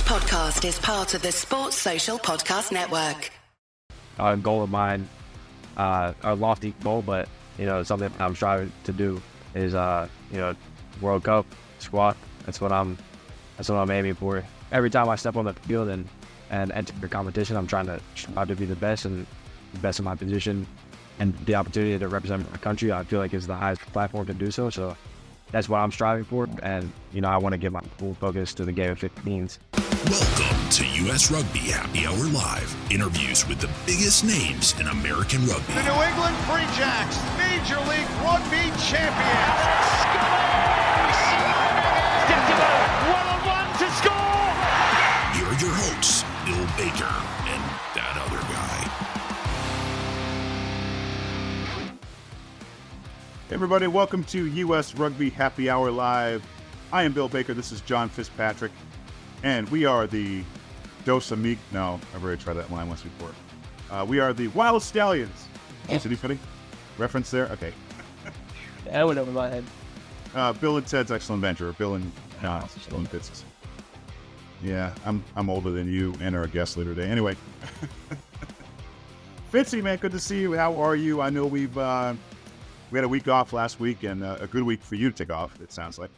podcast is part of the Sports Social Podcast Network. A goal of mine, a lofty goal, but something I'm striving to do is World Cup squad. That's what I'm aiming for. Every time I step on the field and enter the competition, I'm trying to be the best and the best in my position, and the opportunity to represent my country, I feel like is the highest platform to do so. So that's what I'm striving for, and I want to give my full focus to the game of 15s. Welcome to U.S. Rugby Happy Hour Live. Interviews with the biggest names in American rugby. The New England Free Jacks, Major League Rugby champions. One-on-one to score. Here are your hosts, Bill Baker and that other guy. Hey everybody, welcome to U.S. Rugby Happy Hour Live. I am Bill Baker. This is John Fitzpatrick. And we are the Dos Amigos. No, I've already tried that line once before. We are the Wild Stallions. Is anybody reference there? Okay. That went over my head. Bill and Ted's Excellent Adventure. Bill and Fitzy. Yeah, I'm older than you and our guest leader today. Anyway, Fitzy, man, good to see you. How are you? I know we had a week off last week, and a good week for you to take off. It sounds like.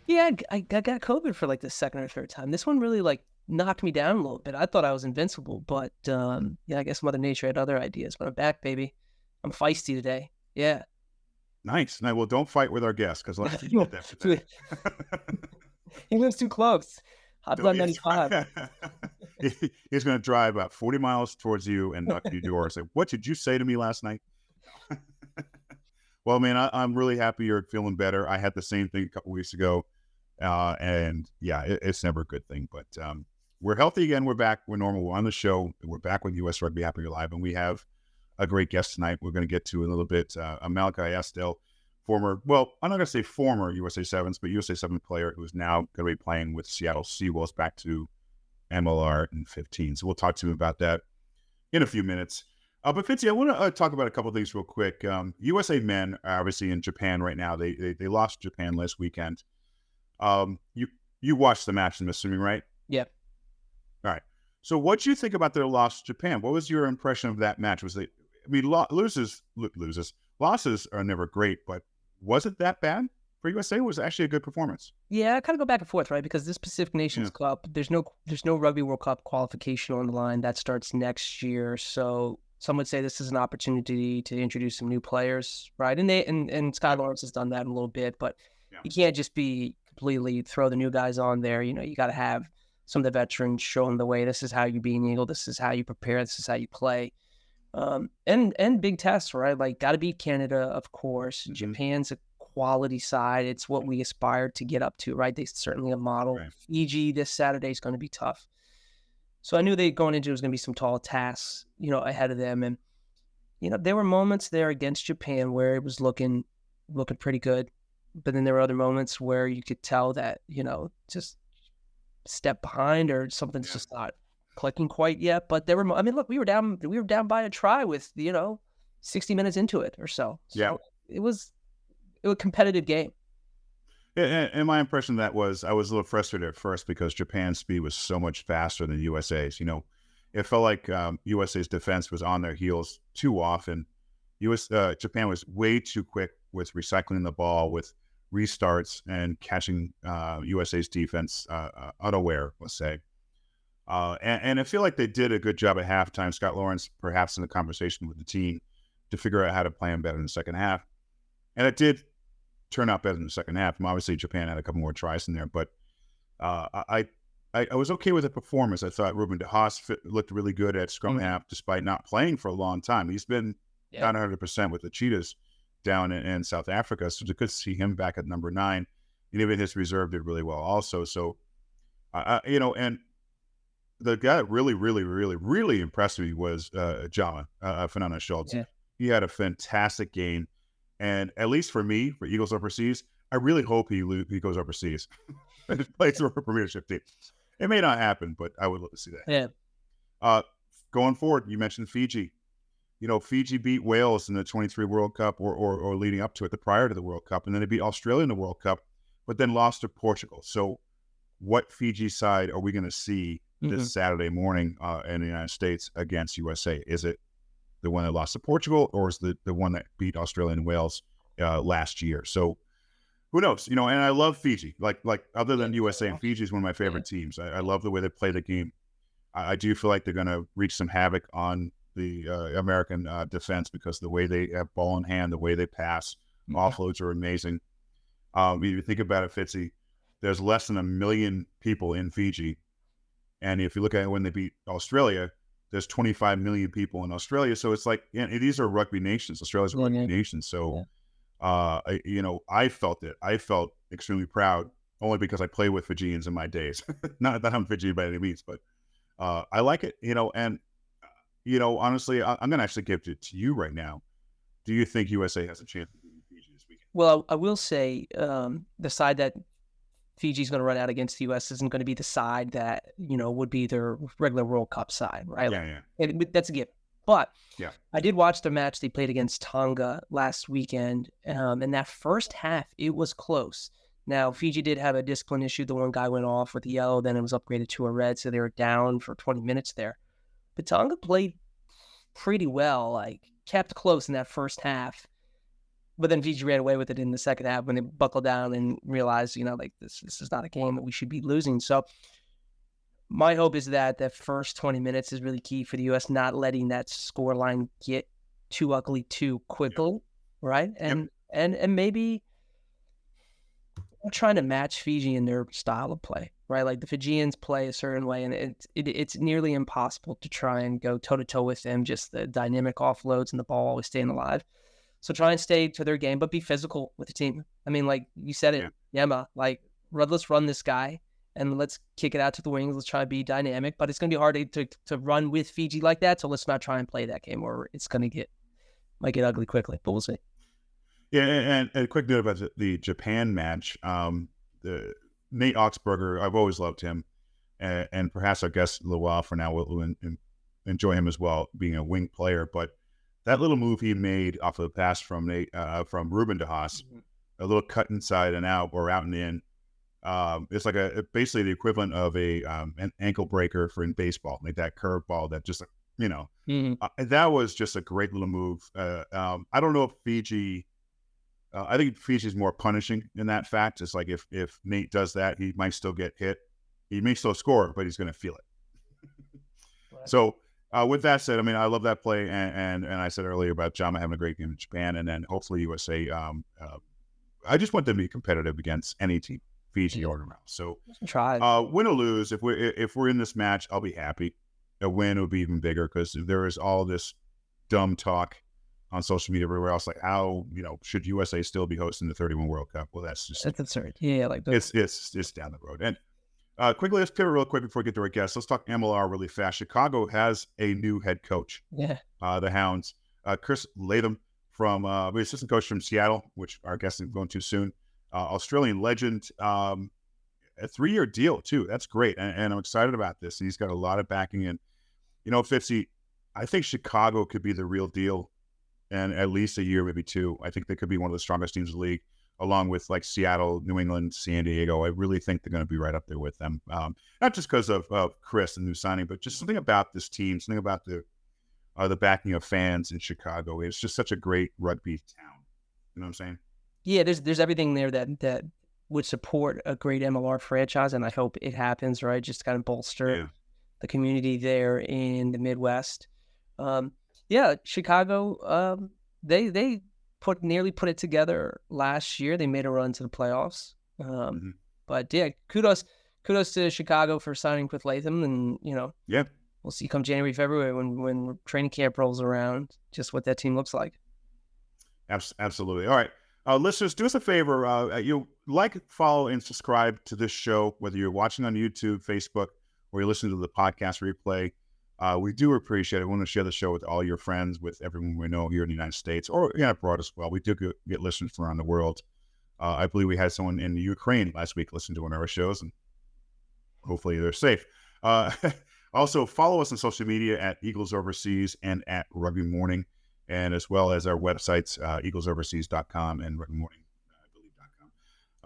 Yeah, I got COVID for like the second or third time. This one really knocked me down a little bit. I thought I was invincible, but I guess Mother Nature had other ideas. But I'm back, baby. I'm feisty today. Yeah. Nice. Now, well, don't fight with our guest because last time you did that for that. He lives too close. I've done 95. He's going to drive about 40 miles towards you and knock on your door and say, "What did you say to me last night?" Well, man, I'm really happy you're feeling better. I had the same thing a couple weeks ago. And yeah, it's never a good thing, but we're healthy again. We're back. We're normal. We're on the show. We're back with U.S. Rugby Happy Hour Live, and we have a great guest tonight. We're going to get to in a little bit. Malacchi Estrada, I'm not going to say former USA Sevens, but USA 7 player who's now going to be playing with Seattle Seawolves back to MLR in 15. So we'll talk to him about that in a few minutes. But Fitzy, I want to talk about a couple of things real quick. USA men are obviously in Japan right now. They lost Japan last weekend. You watched the match, I'm assuming, right? Yep. All right. So what do you think about their loss to Japan? What was your impression of that match? Losses are never great, but was it that bad for USA? It was actually a good performance. Yeah, I kind of go back and forth, right? Because this Pacific Nations Cup, there's no Rugby World Cup qualification on the line. That starts next year. So some would say this is an opportunity to introduce some new players, right? And Scott Lawrence has done that a little bit, but you can't just be completely throw the new guys on there. You got to have some of the veterans showing the way. This is how you be an Eagle. This is how you prepare. This is how you play. And big tests, right? Like, got to beat Canada, of course. Mm-hmm. Japan's a quality side. It's what we aspire to get up to, right? They certainly a model. Right. Fiji this Saturday is going to be tough. So I knew going into it was going to be some tall tasks, ahead of them. And, there were moments there against Japan where it was looking pretty good. But then there were other moments where you could tell that, just step behind or something's just not clicking quite yet. But there were, look, we were down by a try with, 60 minutes into it or so. So it was a competitive game. Yeah, and my impression of that was I was a little frustrated at first because Japan's speed was so much faster than USA's. It felt like USA's defense was on their heels too often. Japan was way too quick with recycling the ball, with restarts and catching USA's defense unaware, let's say. And I feel like they did a good job at halftime. Scott Lawrence, perhaps in the conversation with the team, to figure out how to play them better in the second half. And it did turn out better in the second half. Obviously, Japan had a couple more tries in there, but I was okay with the performance. I thought Ruben de Haas looked really good at scrum half, despite not playing for a long time. He's been down 100% with the Cheetahs down in South Africa. So it's good to see him back at number 9. And even his reserve did really well also. So, and the guy that really, really, really, really impressed me was Jama, Fernando Schultz. Yeah. He had a fantastic game. And at least for me, for Eagles Overseas, I really hope he goes overseas and plays for a premiership team. It may not happen, but I would love to see that. Yeah. Going forward, you mentioned Fiji. Fiji beat Wales in the 23 World Cup or leading up to it, prior to the World Cup. And then they beat Australia in the World Cup, but then lost to Portugal. So what Fiji side are we going to see this Saturday morning in the United States against USA? Is it the one that lost to Portugal, or is the one that beat Australia and Wales last year? So who knows? And I love Fiji. Like other than USA, and Fiji is one of my favorite teams. I love the way they play the game. I do feel like they're going to wreak some havoc on the American defense, because the way they have ball in hand, the way they pass, offloads are amazing. If you think about it, Fitzy, there's less than 1 million people in Fiji. And if you look at it when they beat Australia, there's 25 million people in Australia. So it's like, these are rugby nations. Australia's a rugby nation. So, I felt it. I felt extremely proud, only because I played with Fijians in my days. Not that I'm Fijian by any means, but I like it, and, honestly, I'm going to actually give it to you right now. Do you think USA has a chance to beat Fiji this weekend? Well, I will say the side that Fiji's going to run out against the U.S. isn't going to be the side that, would be their regular World Cup side, right? Yeah. That's a given. But yeah, I did watch the match they played against Tonga last weekend. In that first half, it was close. Now, Fiji did have a discipline issue. The one guy went off with a yellow, then it was upgraded to a red, so they were down for 20 minutes there. But Tonga played pretty well, kept close in that first half. But then Fiji ran away with it in the second half when they buckled down and realized, this is not a game that we should be losing. So my hope is that the first 20 minutes is really key for the U.S., not letting that scoreline get too ugly too quickly, right? And maybe trying to match Fiji in their style of play, right? Like the Fijians play a certain way, and it's nearly impossible to try and go toe-to-toe with them, just the dynamic offloads and the ball always staying alive. So try and stay to their game, but be physical with the team. I mean, like you said it, Emma, let's run this guy and let's kick it out to the wings. Let's try to be dynamic, but it's going to be hard to run with Fiji like that. So let's not try and play that game, or it's going to might get ugly quickly, but we'll see. Yeah, and a quick note about the Japan match. The Nate Oxberger, I've always loved him, and perhaps our guest a little while for now will enjoy him as well, being a wing player. But that little move he made off of the pass from from Ruben de Haas, a little cut inside and out or out and in, it's like basically the equivalent of an ankle breaker in baseball, like that curve ball that just that was just a great little move. I don't know if Fiji. I think Fiji's more punishing in that fact. It's like if Nate does that, he might still get hit. He may still score, but he's going to feel it. Right. So with that said, I mean, I love that play. And I said earlier about Jama having a great game in Japan, and then hopefully USA. I just want them to be competitive against any team, Fiji or around. So try. Win or lose, if we're in this match, I'll be happy. A win would be even bigger, because there is all this dumb talk on social media everywhere else, like how should USA still be hosting the 31 World Cup? Well, that's absurd. Yeah, like it's down the road. And quickly, let's pivot real quick before we get to our guests. Let's talk MLR really fast. Chicago has a new head coach. Yeah, the Hounds, Chris Latham from the assistant coach from Seattle, which our guest is going to soon. Australian legend, a 3-year deal too. That's great, and I'm excited about this. He's got a lot of backing in. Fitzy, I think Chicago could be the real deal. And at least a year, maybe 2. I think they could be one of the strongest teams in the league, along with like Seattle, New England, San Diego. I really think they're going to be right up there with them. Not just because of Chris, the new signing, but just something about this team, something about the backing of fans in Chicago. It's just such a great rugby town. You know what I'm saying? Yeah, there's everything there that would support a great MLR franchise, and I hope it happens, right? Just kind of bolster the community there in the Midwest. Chicago, they nearly put it together last year. They made a run to the playoffs. But yeah, kudos to Chicago for signing with Latham, and we'll see come January, February when training camp rolls around, just what that team looks like. Absolutely. All right. Listeners, do us a favor. You follow, and subscribe to this show, whether you're watching on YouTube, Facebook, or you're listening to the podcast replay. We do appreciate it. We want to share the show with all your friends, with everyone we know here in the United States or abroad as well. We do get listeners from around the world. I believe we had someone in the Ukraine last week listen to one of our shows, and hopefully they're safe. Also, follow us on social media at Eagles Overseas and at Rugby Morning, and as well as our websites, eaglesoverseas.com and rugbymorning, I believe,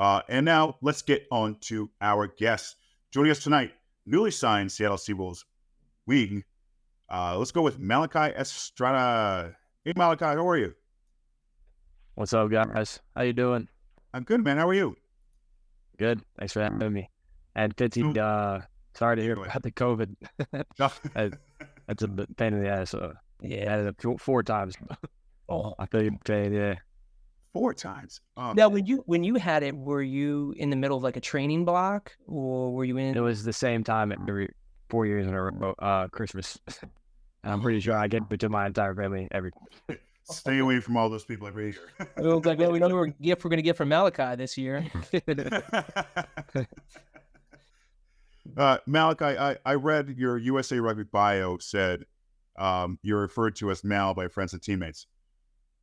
And now let's get on to our guests. Joining us tonight, newly signed Seattle Seawolves wing. Let's go with Malacchi Estrada. Hey, Malacchi, how are you? What's up, guys? How you doing? I'm good, man. How are you? Good. Thanks for having me. And Fitzy, sorry to hear about the COVID. That's a pain in the ass. Yeah, I had it 4 times. Oh, I feel your pain. Yeah, 4 times. Now, when you had it, were you in the middle of like a training block, or were you in? It was the same time every 4 years in a row. Christmas. I'm pretty sure I get it to my entire family every. Stay away from all those people every year. It was like, well, we know what gift we're going to get from Malacchi this year. Malacchi, I read your USA Rugby bio said you're referred to as Mal by friends and teammates.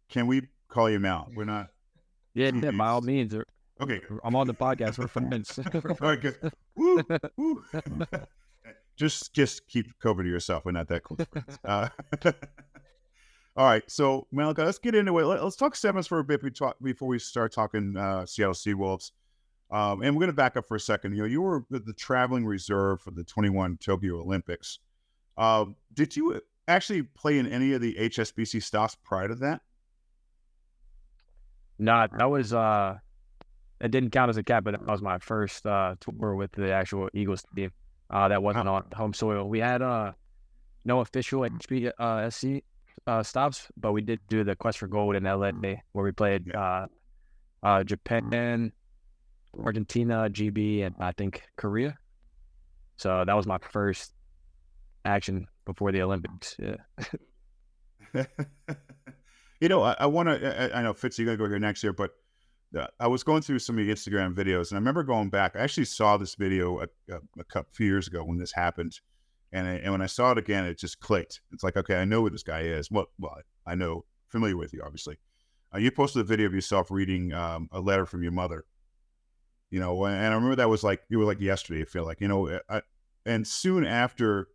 Can we call you Mal? We're not. Yeah, by all means. Okay. I'm on the podcast. We're friends. All right, good. Woo, woo. Just keep COVID to yourself. We're not that close friends. All right, so Malacchi, let's get into it. Let's talk sevens for a bit before we start talking Seattle Seawolves. And we're going to back up for a second. You were the traveling reserve for the 21 Tokyo Olympics. Did you actually play in any of the HSBC stops prior to that? No, that was it didn't count as a cap, but that was my first tour with the actual Eagles team. That wasn't on home soil. We had no official HSBC stops, but we did do the Quest for Gold in LA, where we played Japan, Argentina, GB, and I think Korea. So that was my first action before the Olympics. Yeah. I want to. I know Fitzy, you're gonna go here next year, but I was going through some of your Instagram videos, and I remember going back. I actually saw this video a few years ago when this happened. And when I saw it again, it just clicked. It's like, okay, I know who this guy is. Well, I know, familiar with you, obviously. You posted a video of yourself reading a letter from your mother. And I remember that was like, you were like yesterday, I feel like, and soon after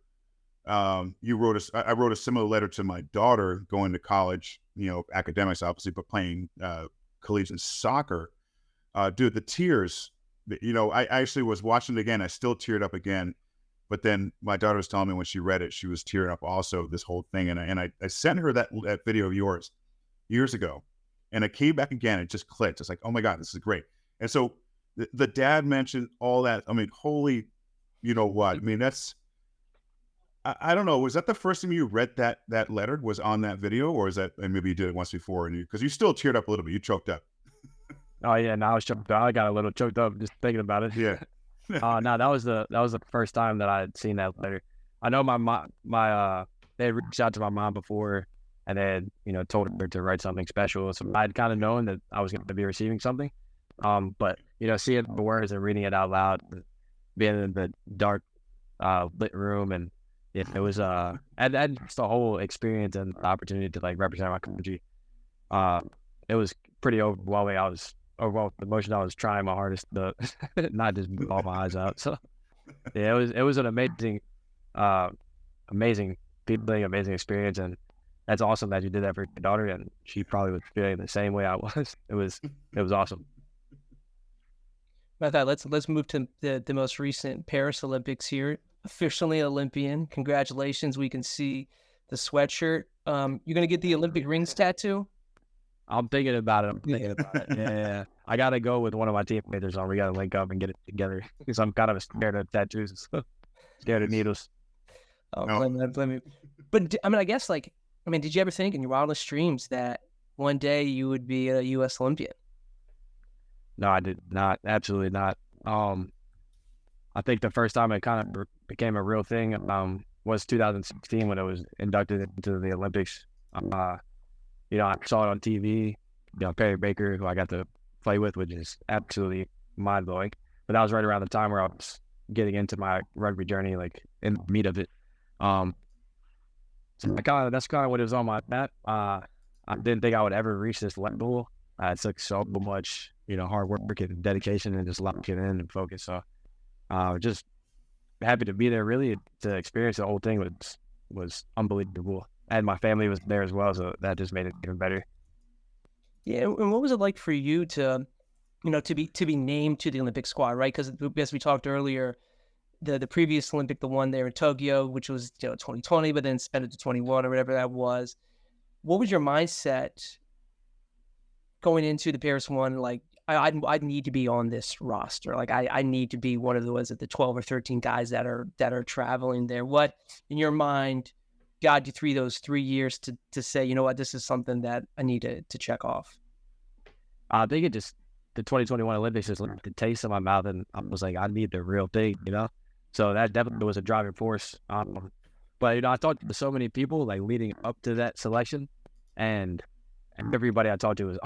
I wrote a similar letter to my daughter going to college, academics, obviously, but playing collegiate soccer. Dude, the tears, I actually was watching it again. I still teared up again. But then my daughter was telling me when she read it, she was tearing up also, this whole thing. And I sent her that video of yours years ago. And it came back again. It just clicked. It's like, oh my God, this is great. And so the dad mentioned all that. I mean, holy, you know what? I mean, that's, I don't know. Was that the first time you read that letter was on that video? Or is that, and maybe you did it once before, because you still teared up a little bit. You choked up. Oh yeah, no, I was choked up. I got a little choked up just thinking about it. Yeah. No, that was the first time that I had seen that letter. I know my mom, they had reached out to my mom before, and they had, told her to write something special. So I'd kind of known that I was going to be receiving something. But seeing the words and reading it out loud, being in the dark, lit room, and it was and just the whole experience and the opportunity to like represent my country. It was pretty overwhelming. I was overwhelmed with emotion. I was trying my hardest to not just bawl my eyes out. So yeah, it was an amazing feeling, amazing experience, and that's awesome that you did that for your daughter, and she probably was feeling the same way I was. It was awesome. About that, let's move to the most recent Paris Olympics here. Officially Olympian. Congratulations. We can see the sweatshirt. You're gonna get the Olympic rings tattoo? I'm thinking about it. Yeah. I gotta go with one of my teammates on. We gotta link up and get it together because I'm kind of scared of tattoos, scared of needles. Oh, no. Blame me. But I guess did you ever think in your wildest dreams that one day you would be a U.S. Olympian? No, I did not. Absolutely not. I think the first time it kind of became a real thing was 2016 when it was inducted into the Olympics. I saw it on TV. Perry Baker, who I got to play with, which is absolutely mind blowing. But that was right around the time where I was getting into my rugby journey, like in the meat of it. So that's kind of what it was on my map. I didn't think I would ever reach this level. It took so much, hard work and dedication and just locking in and focus. So, just happy to be there. Really, to experience the whole thing was unbelievable. And my family was there as well, so that just made it even better. Yeah, and what was it like for you to to be named to the Olympic squad, right? Because as we talked earlier, the previous Olympic, the one there in Tokyo, which was 2020, but then spent it to 21 or whatever that was. What was your mindset going into the Paris one? Like, I need to be on this roster. Like, I need to be one of the 12 or 13 guys that are traveling there. What in your mind got you through those 3 years to say, you know what, this is something that I need to check off? I think the 2021 Olympics just left the taste in my mouth, and I was like, I need the real thing, So that definitely was a driving force. But I talked to so many people like leading up to that selection, and everybody I talked to was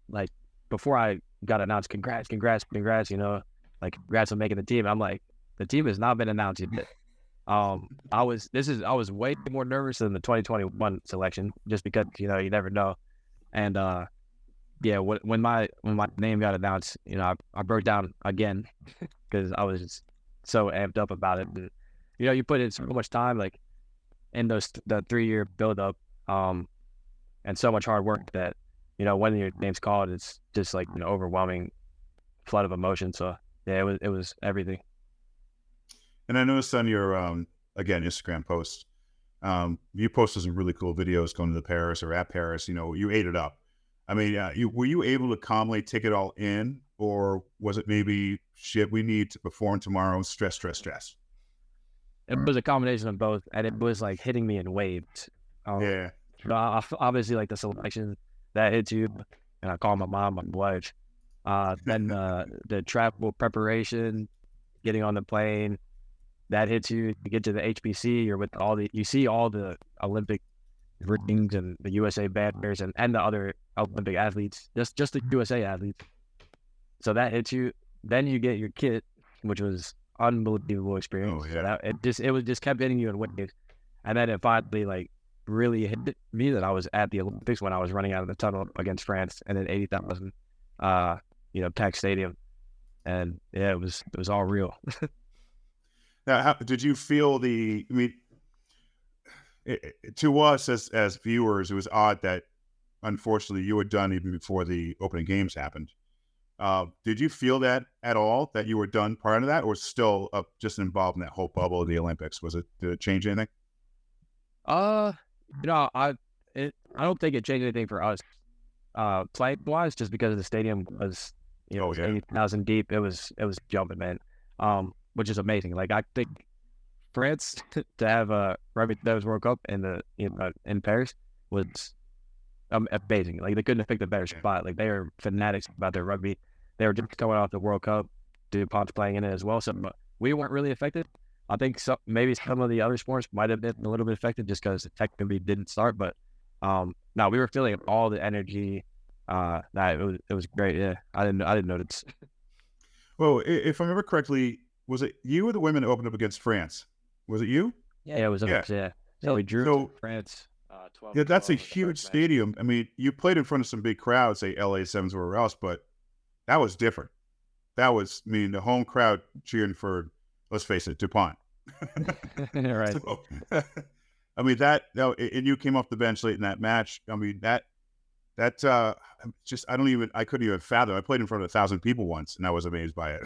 like before I got announced, congrats, like congrats on making the team. I'm like, the team has not been announced yet. I was way more nervous than the 2021 selection just because you never know, and when my name got announced, I broke down again because I was just so amped up about it. And, you put in so much time like in the 3-year build up, and so much hard work that when your name's called, it's just like an overwhelming flood of emotion. So yeah, it was everything. And I noticed on your again Instagram post, you posted some really cool videos going to the Paris or at Paris. You ate it up. I mean, were you able to calmly take it all in, or was it maybe shit? We need to perform tomorrow. Stress. It was a combination of both, and it was like hitting me in waves. Yeah. Obviously, like the selection that hits you, and I call my mom, my wife. Then the travel preparation, getting on the plane, that hits you. You get to the HBC, you're with you see all the Olympic rings and the USA banners and the other Olympic athletes, just the USA athletes. So that hits you. Then you get your kit, which was unbelievable experience. Oh yeah. So it just kept hitting you in waves, and then it finally like really hit me that I was at the Olympics when I was running out of the tunnel against France, and then 80,000, packed stadium, and yeah, it was all real. Now, how did you feel to us as viewers, it was odd that unfortunately you were done even before the opening games happened. Did you feel that at all, that you were done part of that, or still just involved in that whole bubble of the Olympics? Did it change anything? I don't think it changed anything for us, playing wise, just because the stadium was 80,000 deep. It was jumping, man. Which is amazing. Like, I think France to have a Rugby World Cup in Paris was amazing. Like, they couldn't have picked a better spot. Like, they are fanatics about their rugby. They were just coming off the World Cup. DuPont's playing in it as well. So we weren't really affected. I think maybe some of the other sports might have been a little bit affected just because it technically didn't start. But no, we were feeling all the energy. It was great. Yeah, I didn't notice. Well, if I remember correctly, was it you or the women that opened up against France? Was it you? Yeah, it was us. Yeah. So we drew France. 12. Yeah, that's a huge stadium. I mean, you played in front of some big crowds, say LA Sevens or wherever else, but that was different. The home crowd cheering for, let's face it, DuPont. Right. So, I mean, and you came off the bench late in that match. I mean, I couldn't even fathom. I played in front of 1,000 people once, and I was amazed by it.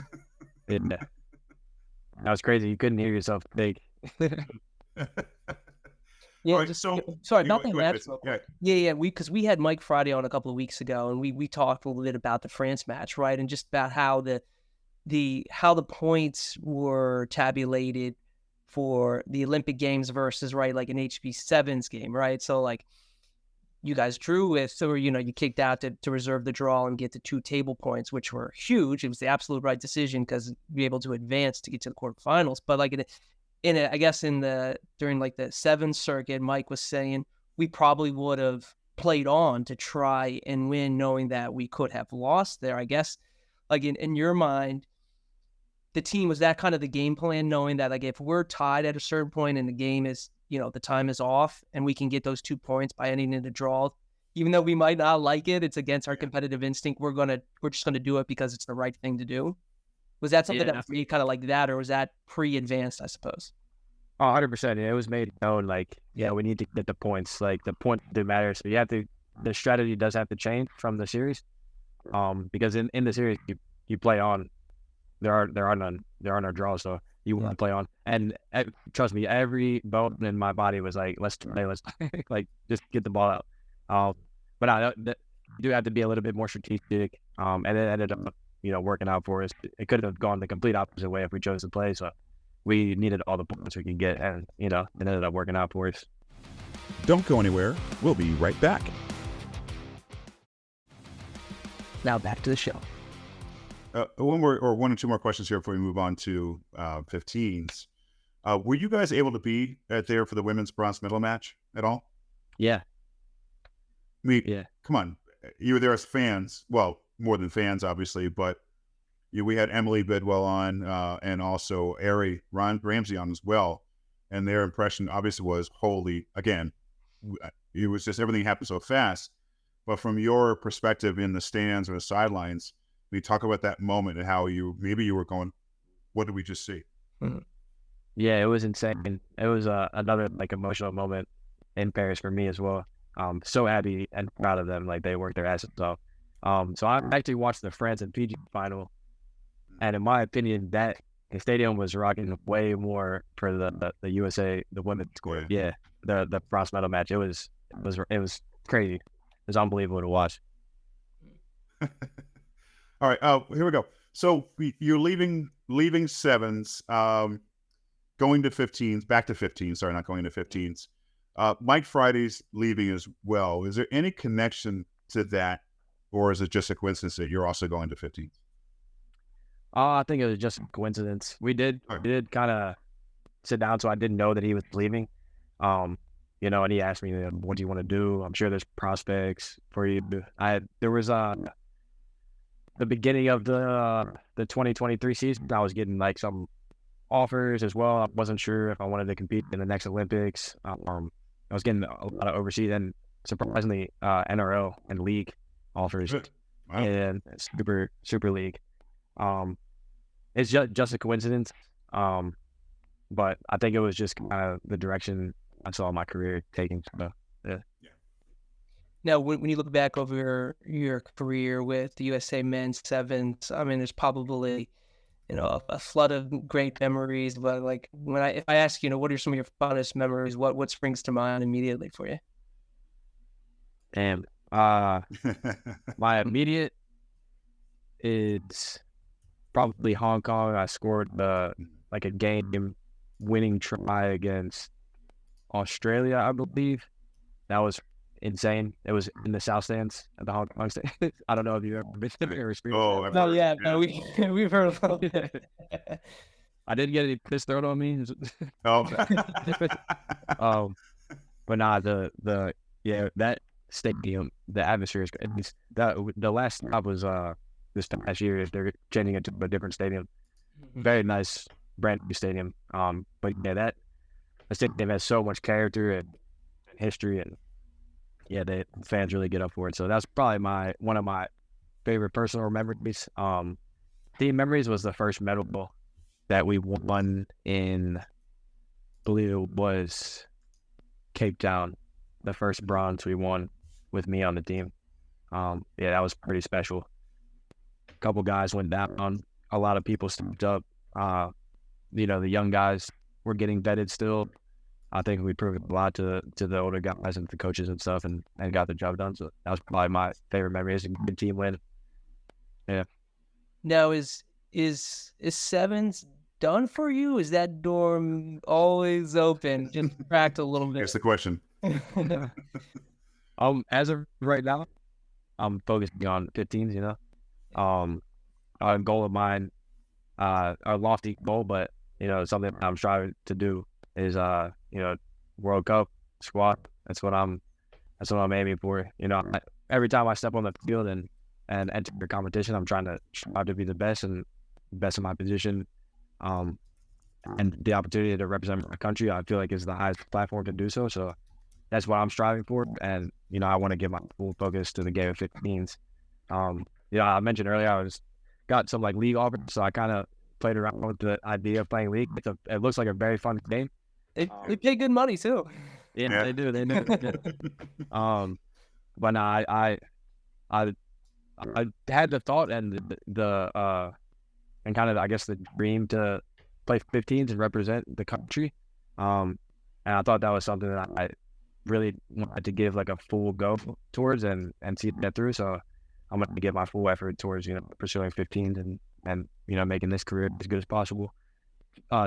That was crazy. You couldn't hear yourself big. Yeah, right, sorry about that match. Yeah. Because we had Mike Friday on a couple of weeks ago, and we talked a little bit about the France match, right, and just about how the points were tabulated for the Olympic Games versus, right, like an HB Sevens game, right? So like you guys drew with, or you kicked out to reserve the draw and get the 2 table points, which were huge. It was the absolute right decision because you'd be able to advance to get to the quarterfinals. But like during like the 7th circuit, Mike was saying we probably would have played on to try and win, knowing that we could have lost there. I guess, like in your mind, the team, was that kind of the game plan, knowing that like if we're tied at a certain point and the game is, the time is off and we can get those 2 points by ending in a draw, even though we might not like it, it's against our competitive instinct. We're just gonna do it because it's the right thing to do. Was that something that was kind of like that, or was that pre-advanced, I suppose? Oh, 100%. Yeah, it was made known, like, we need to get the points. Like, the point do matter. So the strategy does have to change from the series. Because in the series, you play on. There are no draws, so you want to play on. And trust me, every bone in my body was like, let's play, like just get the ball out. But I do have to be a little bit more strategic. And it ended up, working out for us. It could have gone the complete opposite way if we chose to play. So we needed all the points we could get, and it ended up working out for us. Don't go anywhere. We'll be right back. Now back to the show. One or two more questions here before we move on to 15s. Were you guys able to be there for the women's bronze medal match at all? Yeah. Yeah. Come on. You were there as fans. Well, more than fans, obviously, but we had Emily Bidwell on and also Ari Ramsey on as well. And their impression obviously was holy. Again, it was just everything happened so fast. But from your perspective in the stands or the sidelines, we talk about that moment and how you were going, what did we just see? Mm-hmm. Yeah, it was insane. It was another emotional moment in Paris for me as well. So happy and proud of them. Like, they worked their asses off. So I actually watched the France and Fiji final, and in my opinion, that the stadium was rocking way more for the USA, the women's squad. Yeah, the bronze medal match. It was crazy. It was unbelievable to watch. All right, here we go. So you're leaving sevens, going to 15s, back to 15s. Sorry, not going to 15s. Mike Friday's leaving as well. Is there any connection to that, or is it just a coincidence that you're also going to 15s? I think it was just a coincidence. We did kind of sit down, so I didn't know that he was leaving. And he asked me, what do you want to do? I'm sure there's prospects for you. There was the beginning of the 2023 season, I was getting some offers as well. I wasn't sure if I wanted to compete in the next Olympics. I was getting a lot of overseas and surprisingly NRL and league offers. Wow. And super league. It's just a coincidence. But I think it was just kind of the direction I saw my career taking. So, yeah. Now, when you look back over your career with the USA men's sevens, I mean, there's probably, a flood of great memories. But if I ask you, what are some of your fondest memories? What springs to mind immediately for you? Damn. My immediate is probably Hong Kong. I scored a game-winning try against Australia, I believe. That was insane. It was in the South Stands at the Hong Kong Stand. I don't know if you've ever been to or experienced. No, we've heard a little bit. I didn't get any piss thrown on me. But nah, that stadium, the atmosphere is great. The last stop was this past year. They're changing it to a different stadium. Very nice, brand new stadium. But yeah, that stadium has so much character and history, and the fans really get up for it. So that's probably one of my favorite personal memories. Team memories was the first medal that we won in, I believe it was Cape Town. The first bronze we won with me on the team. That was pretty special. A couple guys went down. A lot of people stepped up. The young guys were getting vetted still. I think we proved a lot to the older guys and the coaches and stuff, and got the job done. So that was probably my favorite memory. It's a good team win. Yeah. Now, is sevens done for you? Is that dorm always open? Just cracked a little bit. Here's the question. As of right now, I'm focusing on 15s. A goal of mine, a lofty goal, but something I'm striving to do is World Cup squad. That's what I'm aiming for. Every time I step on the field and enter the competition, I'm trying to strive to be the best and best in my position. And the opportunity to represent my country, I feel like, is the highest platform to do so. So that's what I'm striving for. And, I want to give my full focus to the game of 15s. I mentioned earlier I got some league offers, so I kind of played around with the idea of playing league. It looks like a very fun game. They pay good money too. Yeah, they do. But no, I I had the thought and and kind of, I guess, the dream to play 15s and represent the country. And I thought that was something that I really wanted to give like a full go towards and see that through. So I'm going to give my full effort towards, pursuing 15s and making this career as good as possible.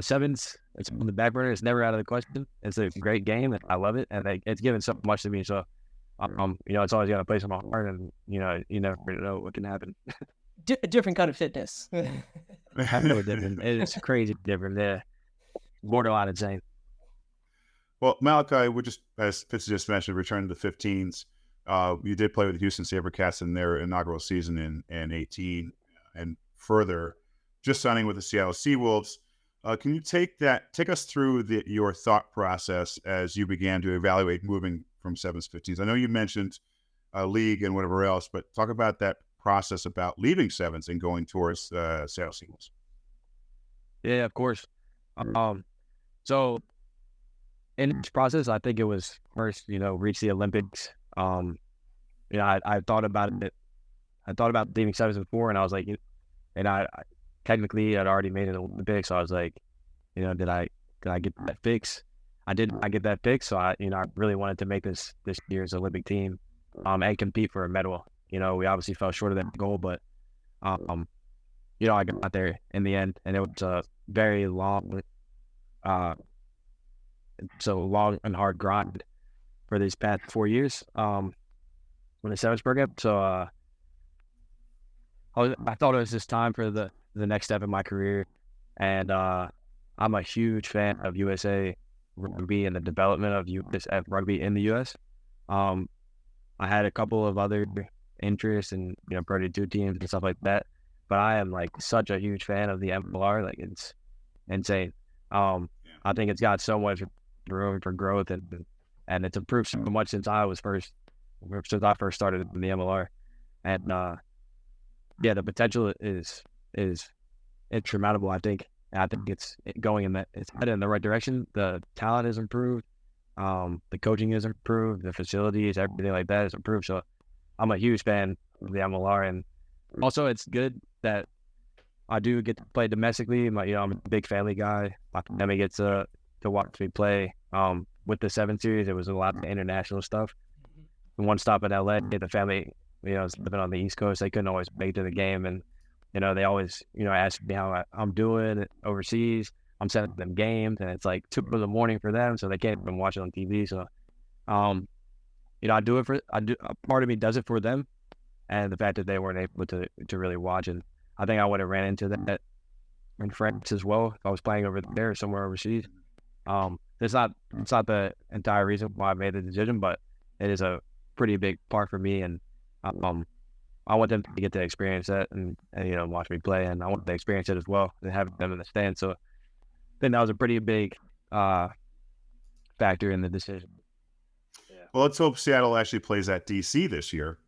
Sevens, it's on the back burner. It's never out of the question. It's a great game, and I love it, and it's given so much to me. So, it's always got a place in my heart, and you never know what can happen. A different kind of fitness. Different. It's crazy different. Yeah, borderline insane. Well, Malacchi, we just, as Fitzy just mentioned, returned to the 15s. You did play with the Houston Sabercats in their inaugural season in 18, and further, just signing with the Seattle Seawolves. Can you take us through your thought process as you began to evaluate moving from 7s to 15s? I know you mentioned league and whatever else, but talk about that process about leaving 7s and going towards Seattle Seawolves. Yeah, of course. So in this process, I think it was first, reach the Olympics. I thought about it. I thought about leaving 7s before, and I was like, and I technically I'd already made it to the Olympics, so I was like, did I get that fix? I did not get that fix, so I really wanted to make this year's Olympic team, and compete for a medal. We obviously fell short of that goal, but I got there in the end, and it was a very long, long and hard grind for these past 4 years, in the 7s program. So I thought it was just time for the next step in my career, and I'm a huge fan of USA Rugby and the development of USF Rugby in the U.S. I had a couple of other interests in Pro D2 teams and stuff like that, but I am like such a huge fan of the MLR. Like, it's insane. I think it's got so much room for growth, and it's improved so much since I first started in the MLR, and the potential is insurmountable. I think it's going it's headed in the right direction. The talent is improved, the coaching is improved, the facilities, everything like that is improved. So I'm a huge fan of the MLR, and also it's good that I do get to play domestically. I'm a big family guy. My family gets to watch me play. With the 7 series, it was a lot of international stuff. One stop in LA, the family, was living on the East Coast. They couldn't always make it to the game, and they always, ask me how I'm doing overseas. I'm sending them games, and it's like 2 a.m. for them, so they can't even watch it on TV. So, I do it part of me does it for them, and the fact that they weren't able to really watch. And I think I would have ran into that in France as well if I was playing over there or somewhere overseas. It's not the entire reason why I made the decision, but it is a pretty big part for me, and I want them to get to experience that and watch me play, and I want them to experience it as well and have them in the stand. So I think that was a pretty big factor in the decision. Yeah. Well, let's hope Seattle actually plays at DC this year.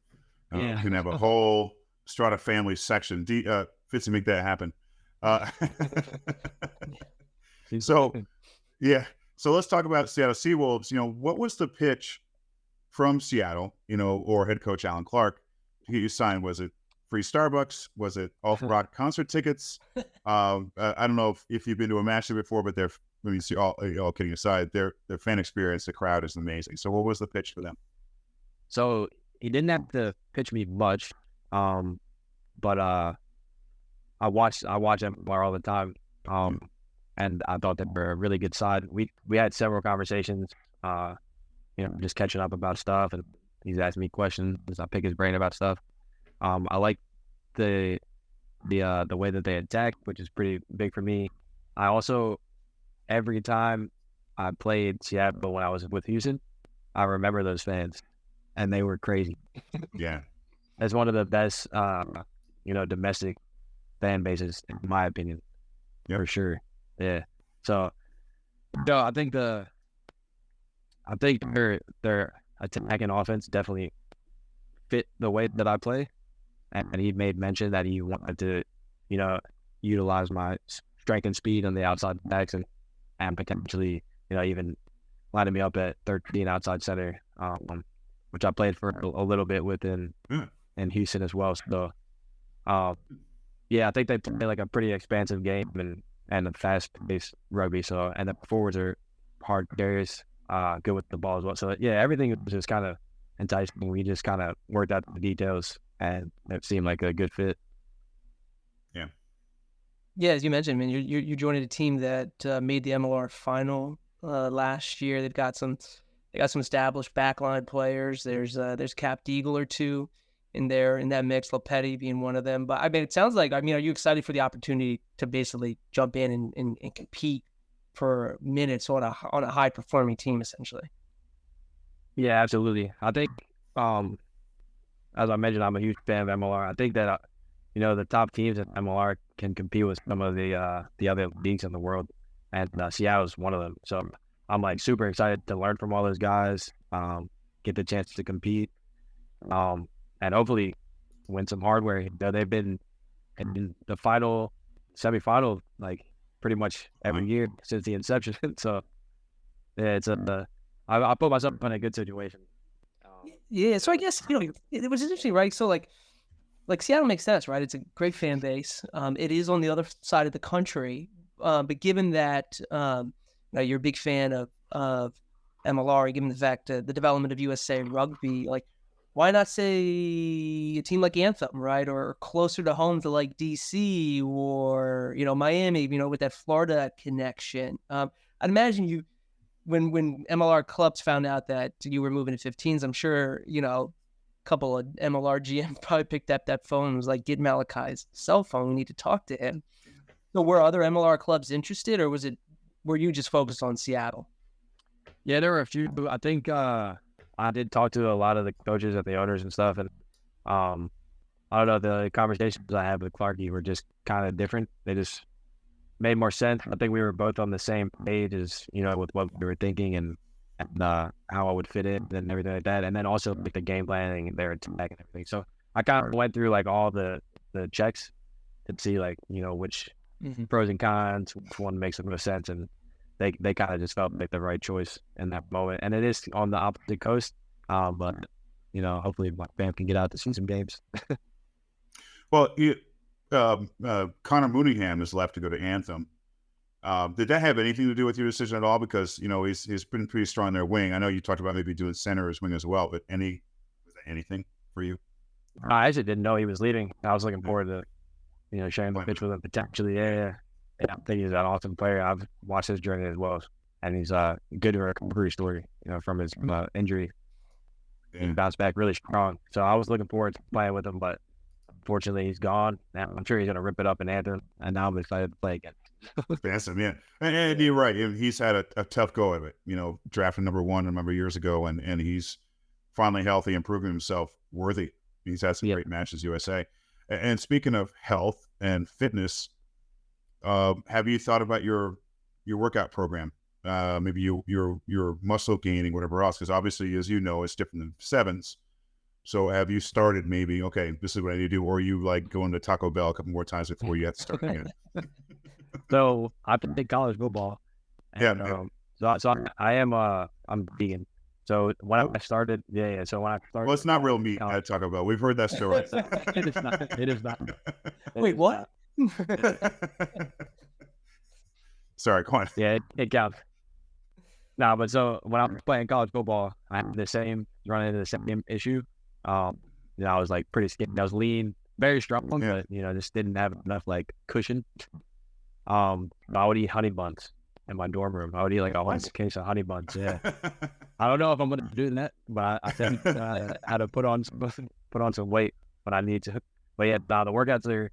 You can have a whole Estrada family section. Fitzy, make that happen. So let's talk about Seattle Seawolves. What was the pitch from Seattle, or head coach Alan Clark to get you signed? Was it free Starbucks? Was it off rock concert tickets? I don't know if you've been to a match there before, but all kidding aside, their fan experience, the crowd is amazing. So what was the pitch for them? So he didn't have to pitch me much, but I watch them all the time, and I thought they were a really good side. We had several conversations, just catching up about stuff, and he's asking me questions as I pick his brain about stuff. I like the way that they attack, which is pretty big for me. I also, every time I played Seattle when I was with Houston, I remember those fans, and they were crazy. Yeah, it's one of the best, domestic fan bases in my opinion, for sure. Yeah. So, I think their attacking offense definitely fit the way that I play, and he made mention that he wanted to, utilize my strength and speed on the outside backs and potentially, even lining me up at 13 outside center, which I played for a little bit with in in Houston as well. So, yeah, I think they play like a pretty expansive game and a fast-paced rugby. So, and the forwards are hard carriers, good with the ball as well. So, yeah, everything was just kind of enticing. We just kind of worked out the details, and it seemed like a good fit. Yeah. Yeah, as you mentioned, man, you're joining a team that made the MLR final last year. They got some established backline players. There's capped Eagle or two in that mix, Lopetti being one of them. But I mean, it sounds like, are you excited for the opportunity to basically jump in and compete for minutes on a high performing team, essentially? Yeah, absolutely. I think, as I mentioned, I'm a huge fan of MLR. I think that the top teams in MLR can compete with some of the other leagues in the world, and Seattle's one of them. So I'm like super excited to learn from all those guys, get the chance to compete, and hopefully win some hardware. They've been in the semifinal, like pretty much every year since the inception. So yeah, I put myself in a good situation. Yeah, so I guess it was interesting, right? So like Seattle makes sense, right? It's a great fan base. It is on the other side of the country, but given that you're a big fan of MLR, given the fact the development of USA Rugby, like why not say a team like Anthem, right, or closer to home to like DC or Miami, with that Florida connection? I'd imagine when MLR clubs found out that you were moving to 15s, I'm sure couple of MLR GM probably picked up that phone and was like, get Malachi's cell phone. We need to talk to him. So were other MLR clubs interested, or were you just focused on Seattle? Yeah, there were a few. I think I did talk to a lot of the coaches and the owners and stuff. And I don't know, the conversations I had with Clarkey were just kind of different. They just made more sense. I think we were both on the same page as, with what we were thinking and how I would fit in and everything like that. And then also like the game planning and their attack and everything. So I kind of went through like all the checks to see like, which pros and cons, which one makes the most sense. And they kind of just felt like the right choice in that moment. And it is on the opposite coast. But, hopefully my fam can get out to see some games. Well, Connor Mooneyham is left to go to Anthem. Did that have anything to do with your decision at all? Because, he's been pretty strong in their wing. I know you talked about maybe doing center as wing as well, but was that anything for you? I actually didn't know he was leaving. I was looking forward to, sharing the pitch with him potentially. Yeah. I think he's an awesome player. I've watched his journey as well. And he's a good recovery story, from his injury. Yeah. He bounced back really strong. So I was looking forward to playing with him, but unfortunately he's gone. Now I'm sure he's going to rip it up in Anthem, and now I'm excited to play again. Awesome, yeah. And you're right. He's had a tough go of it, drafted number 1 a number of years ago, and he's finally healthy and proving himself worthy. He's had some great matches USA. And speaking of health and fitness, have you thought about your workout program? Maybe your muscle gaining, whatever else, because obviously, as you know, it's different than 7s. So have you started maybe, okay, this is what I need to do, or are you like going to Taco Bell a couple more times before you have to start again? So I played college football. And, So I am I'm vegan. So when I started, So when I started, well, it's not real meat at Taco Bell. We've heard that story. It is not. It is not. Wait, what? Sorry, go on. Yeah, it counts. No, but so when I was playing college football, I had running into the same issue. I was like pretty skinny. I was lean, very strong, but just didn't have enough like cushion. I would eat honey buns in my dorm room. I would eat like a whole case of honey buns. Yeah, I don't know if I'm gonna do that, but I think I had to put on some weight when I need to. But yeah, the workouts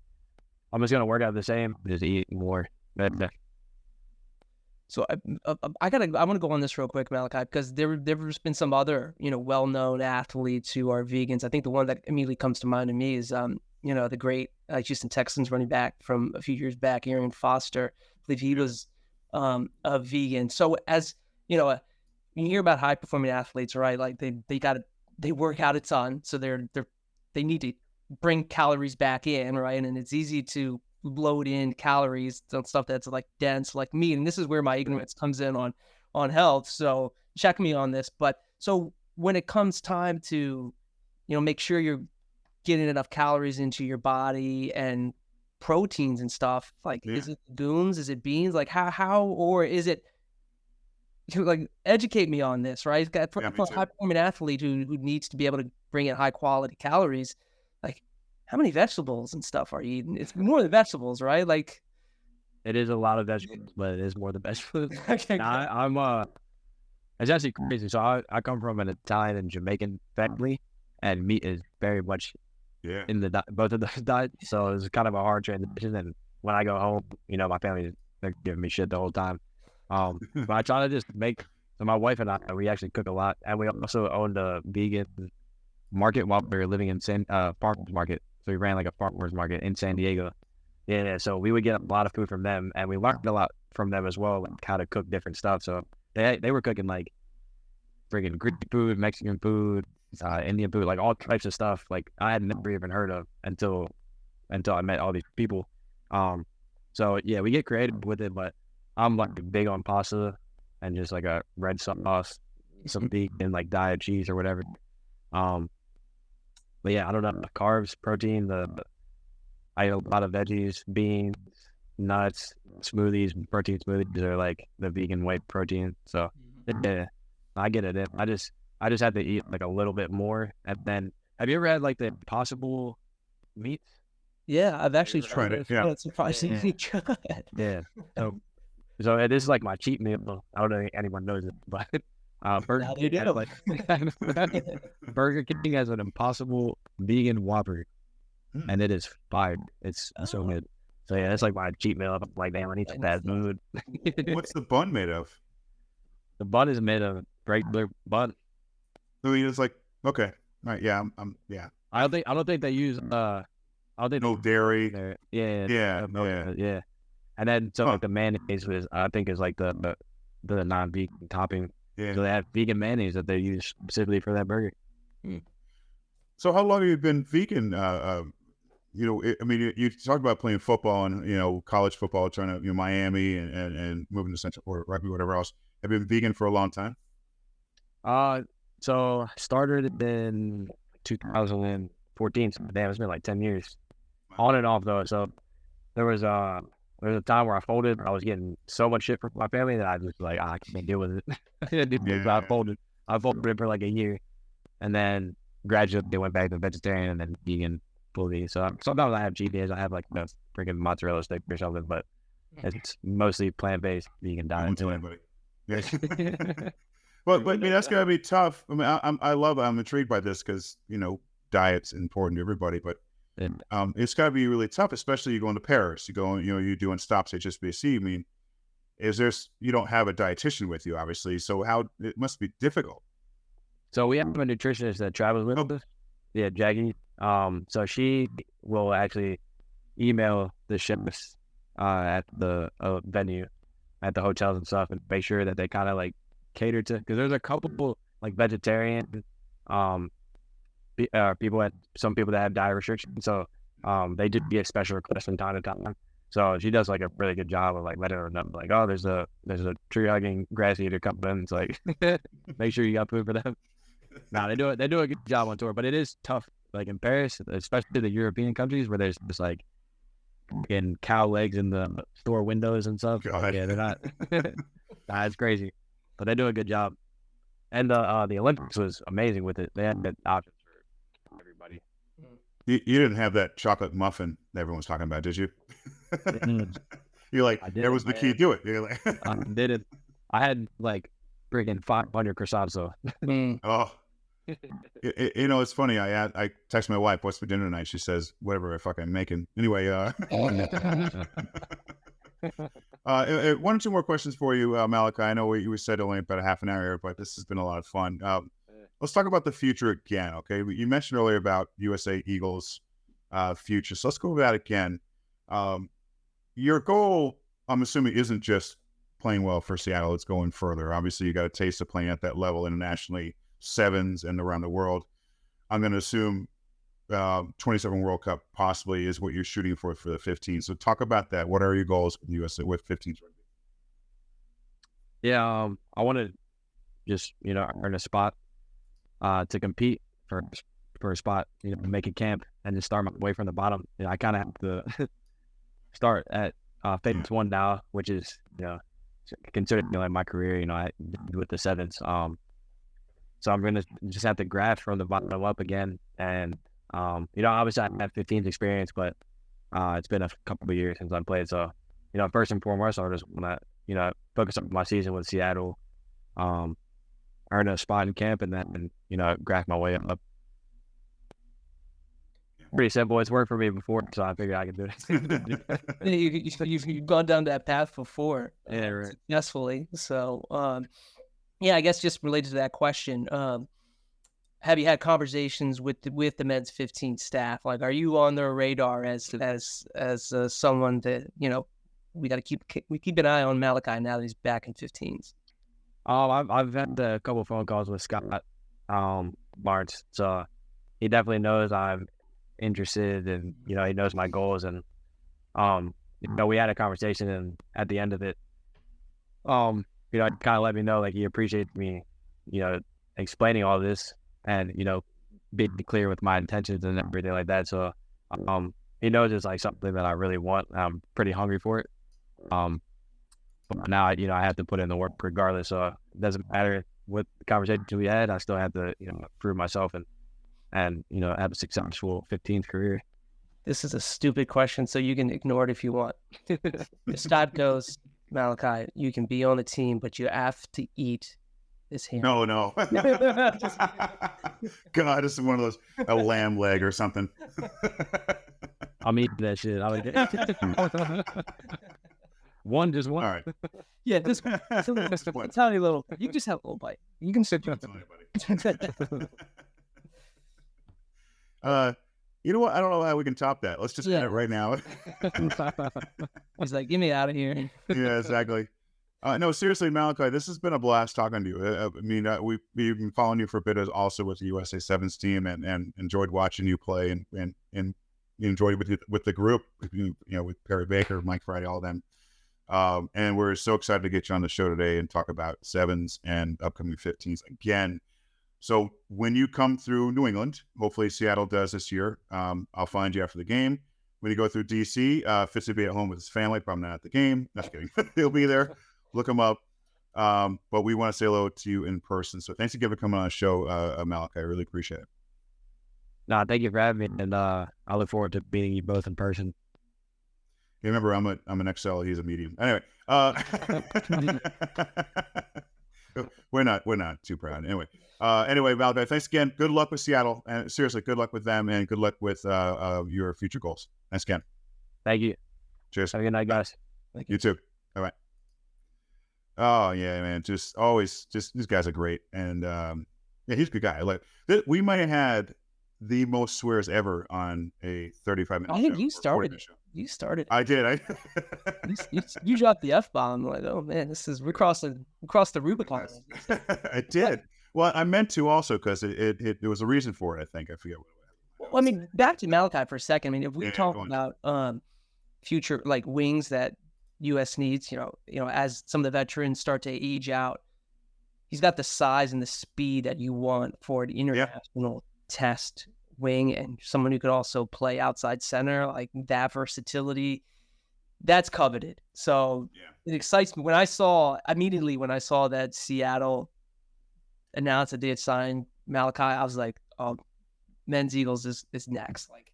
I'm just gonna work out the same, just eat more. So I want to go on this real quick, Malachi, because there's been some other well-known athletes who are vegans. I think the one that immediately comes to mind to me is the great Houston Texans running back from a few years back, Arian Foster. I believe he was a vegan. So as you hear about high-performing athletes, right? Like they work out a ton, so they need to bring calories back in, right? And it's easy to load in calories on stuff that's like dense, like meat. And this is where my ignorance comes in on health. So check me on this. But so when it comes time to, make sure you're getting enough calories into your body and proteins and stuff? Like, is it legumes? Is it beans? Like, how, or is it, like, educate me on this, right? For a high-performing athlete who needs to be able to bring in high-quality calories, like, how many vegetables and stuff are you eating? It's more than vegetables, right? Like, it is a lot of vegetables, but it is more than vegetables. Okay, I'm it's actually crazy. So I come from an Italian and Jamaican family, and meat is very much in the both of those diets. So it's kind of a hard transition. And when I go home, my family, they're giving me shit the whole time. But I try to just make. So my wife and I, we actually cook a lot, and we also owned a vegan market while we were living in farmers market. So we ran like a farmers market in San Diego. Yeah, so we would get a lot of food from them, and we learned a lot from them as well, like how to cook different stuff. So they were cooking like friggin' Greek food, Mexican food, Indian food, like all types of stuff. Like I had never even heard of until I met all these people. So yeah, we get creative with it, but I'm like big on pasta and just like a red sauce, some vegan like diet cheese or whatever. But yeah, I don't know, the carbs, protein, I eat a lot of veggies, beans, nuts, smoothies, protein smoothies are like the vegan whey protein. So yeah, I get it. I just have to eat like a little bit more. And then, have you ever had like the Impossible meats? Yeah, I've actually tried it. Yeah, it's surprisingly good. Yeah. So it is like my cheat meal. I don't think anyone knows it, but Burger King has Burger King has an Impossible vegan Whopper, and it is fire. It's so good. So yeah, it's like my cheat meal. I'm like, damn, I need some bad food. What's the bun made of? The bun is made of regular bun. So it's like, okay, all right, yeah, yeah. I don't think they use I don't think no dairy. Yeah. And then like the mayonnaise I think is like the non-vegan topping. Yeah. So they have vegan mayonnaise that they use specifically for that burger. So how long have you been vegan? I mean, you talked about playing football and college football, trying to Miami and moving to Central or Rugby, whatever else. Have you been vegan for a long time? So I started in 2014. So damn, it's been like 10 years, on and off though. So there was a time where I folded. I was getting so much shit from my family that I was like, I can't deal with it. I folded it for like a year, and then gradually they went back to vegetarian and then vegan fully. So sometimes I have cheat days. I have like a freaking mozzarella stick or something, but it's mostly plant-based vegan diet. Yes. But I mean, that's gotta be tough. I mean, I'm intrigued by this because diet's important to everybody, but it's gotta be really tough, especially you going to Paris. You go, you're doing stops at HSBC. I mean, you don't have a dietitian with you, obviously, so it must be difficult. So we have a nutritionist that travels with us. Yeah, Jackie. So she will actually email the chefs at the venue, at the hotels and stuff, and make sure that they kind of like cater to, because there's a couple like vegetarian people, some people that have diet restrictions, so they did get special requests from time to time. So she does like a really good job of like letting her know, like, oh, there's a tree hugging grass eater coming in. It's like, make sure you got food for them. Nah, they do a good job on tour, but it is tough. Like in Paris, especially the European countries where there's just like getting cow legs in the store windows and stuff. God. Yeah, they're not. Nah, it's crazy, but they do a good job. And the Olympics was amazing with it. They had good options for everybody. You didn't have that chocolate muffin that everyone's talking about, did you? You're like, that was the key. Do it. You're like, I did it. I had like freaking 500 croissants though. Oh. It's funny. I text my wife, "What's for dinner tonight?" She says, "Whatever I fucking making." Anyway, one or two more questions for you, Malacchi. I know we said only about a half an hour, but this has been a lot of fun. Let's talk about the future again. Okay, you mentioned earlier about USA Eagles future, so let's go over that again. Your goal, I'm assuming, isn't just playing well for Seattle. It's going further. Obviously, you got a taste of playing at that level internationally. Sevens and around the world. I'm going to assume 27 World Cup possibly is what you're shooting for the 15. So talk about that. What are your goals with USA with 15s rugby? Yeah, I want to just earn a spot to compete for a spot, make a camp and just start my way from the bottom. I kind of have to start at phase 1 now, which is considered like my career. I did with the sevens. So I'm gonna just have to grasp from the bottom up again, and obviously I have 15's experience, but it's been a couple of years since I played. So first and foremost, I just want to focus on my season with Seattle, earn a spot in camp, and then grasp my way up. Pretty simple. It's worked for me before, so I figured I could do it. You've gone down that path before, Yeah, right. successfully. So, I guess just related to that question, have you had conversations with the men's 15 staff? Like, are you on their radar as someone that we got to keep an eye on Malacchi now that he's back in 15s? I've had a couple of phone calls with Scott Barnes, so he definitely knows I'm interested, and he knows my goals, and we had a conversation, and at the end of it, kind of let me know like he appreciates me explaining all this, and being clear with my intentions and everything like that. So he knows it's like something that I really want. I'm pretty hungry for it. But now I have to put in the work regardless, so it doesn't matter what conversation we had. I still have to prove myself and have a successful 15th career. This is a stupid question, so you can ignore it if you want. If Scott goes, Malacchi, you can be on the team, but you have to eat this ham. No. God, this is one of those, a lamb leg or something. I'm eating that shit. One. All right. Yeah, just a tiny little. You can just have a little bite. You can sit. You know what? I don't know how we can top that. Let's just end it right now. He's like, get me out of here. Yeah, exactly. No, seriously, Malacchi, this has been a blast talking to you. We've been following you for a bit also with the USA Sevens team, and enjoyed watching you play, and enjoyed with the group, with Perry Baker, Mike Friday, all of them. And we're so excited to get you on the show today and talk about sevens and upcoming 15s again. So when you come through New England, hopefully Seattle does this year, I'll find you after the game. When you go through DC, Fitzy will be at home with his family, probably not at the game. Just kidding. He'll be there. Look him up. But we want to say hello to you in person. So thanks again for coming on the show, Malacchi. I really appreciate it. No, thank you for having me, and I look forward to meeting you both in person. Yeah, remember, I'm an XL. He's a medium. Anyway, we're not too proud. Anyway, Malacchi, thanks again. Good luck with Seattle, and seriously, good luck with them, and good luck with your future goals. Thanks again. Thank you. Cheers. Have a good night, guys. Thank you. You too. All right. Oh yeah, man. Just these guys are great, and he's a good guy. Like we might have had the most swears ever on a 35-minute. I think you started it. You started it. I did. You dropped the F-bomb. I'm like, oh man, we crossed the Rubicon. I did. Well, I meant to also, because it there was a reason for it. I think I forget what it was. Well, I mean, back to Malacchi for a second. I mean, if we talk about future like wings that U.S. needs, as some of the veterans start to age out, he's got the size and the speed that you want for an international test wing, and someone who could also play outside center, like that versatility, that's coveted. So it excites me when I saw that Seattle announced that they had signed Malacchi. I was like, oh, men's Eagles is next. Like,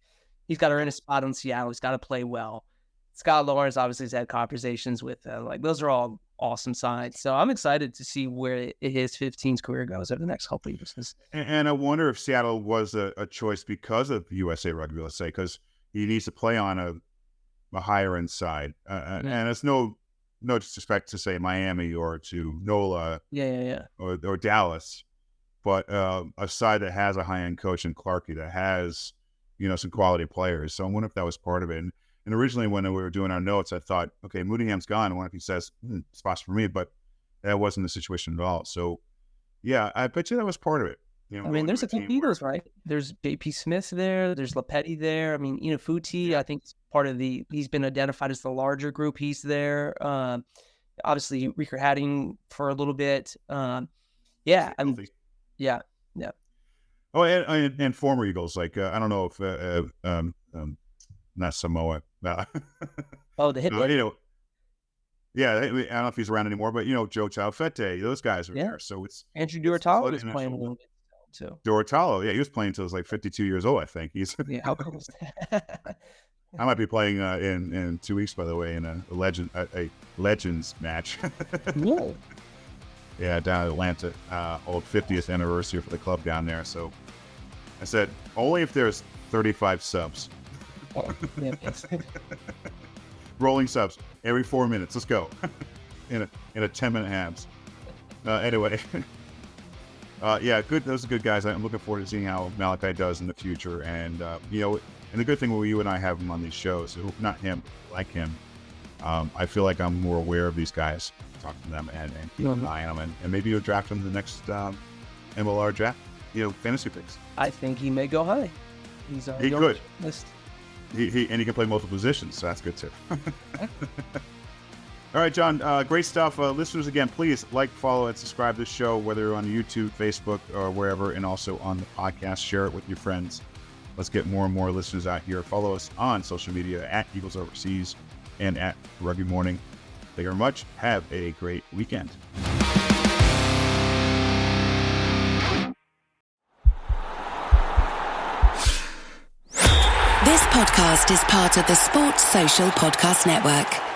he's got to earn a spot on Seattle. He's got to play well. Scott Lawrence obviously has had conversations with those are all awesome signs. So I'm excited to see where his 15's career goes over the next couple of years. And I wonder if Seattle was a choice because of USA Rugby, let's say, because he needs to play on a higher end side. And it's no disrespect to say Miami or to NOLA or Dallas, but a side that has a high end coach in Clarkey that has some quality players. So I wonder if that was part of it. And originally, when we were doing our notes, I thought, okay, Mooneyham's gone. I wonder if he says, spots for me, but that wasn't the situation at all. So, yeah, I bet you that was part of it. I mean, there's a few Eagles, right? There's JP Smith there. There's Lepetti there. I mean, Futi, I think it's part of he's been identified as the larger group. He's there. Obviously, Rieker Hadding for a little bit. Yeah. Oh, and former Eagles, like I don't know if not Samoa. Oh, the hit. Yeah, I don't know if he's around anymore, but Joe Taufete, those guys are there. So it's Andrew Duratalo was playing a little bit too. Duratalo, he was playing until he was like 52 years old, I think. Yeah, how cool was that? I might be playing in 2 weeks, by the way, in a Legends match. Really? Yeah, down in Atlanta, old 50th anniversary for the club down there. So I said, only if there's 35 subs. Rolling subs every 4 minutes. Let's go. in a 10-minute halves. Anyway. Yeah, good. Those are good guys. I'm looking forward to seeing how Malacchi does in the future. And, and the good thing with you and I have him on these shows, not him, like him, I feel like I'm more aware of these guys, talk to them and keep an eye on them. And maybe you'll draft them in the next MLR draft, fantasy picks. I think he may go high. He could. List. He can play multiple positions, so that's good too. All right, John, great stuff. Listeners, again, please like, follow, and subscribe to the show, whether you're on YouTube, Facebook, or wherever, and also on the podcast. Share it with your friends. Let's get more and more listeners out here. Follow us on social media at Eagles Overseas and at Rugby Morning. Thank you very much. Have a great weekend. This podcast is part of the Sports Social Podcast Network.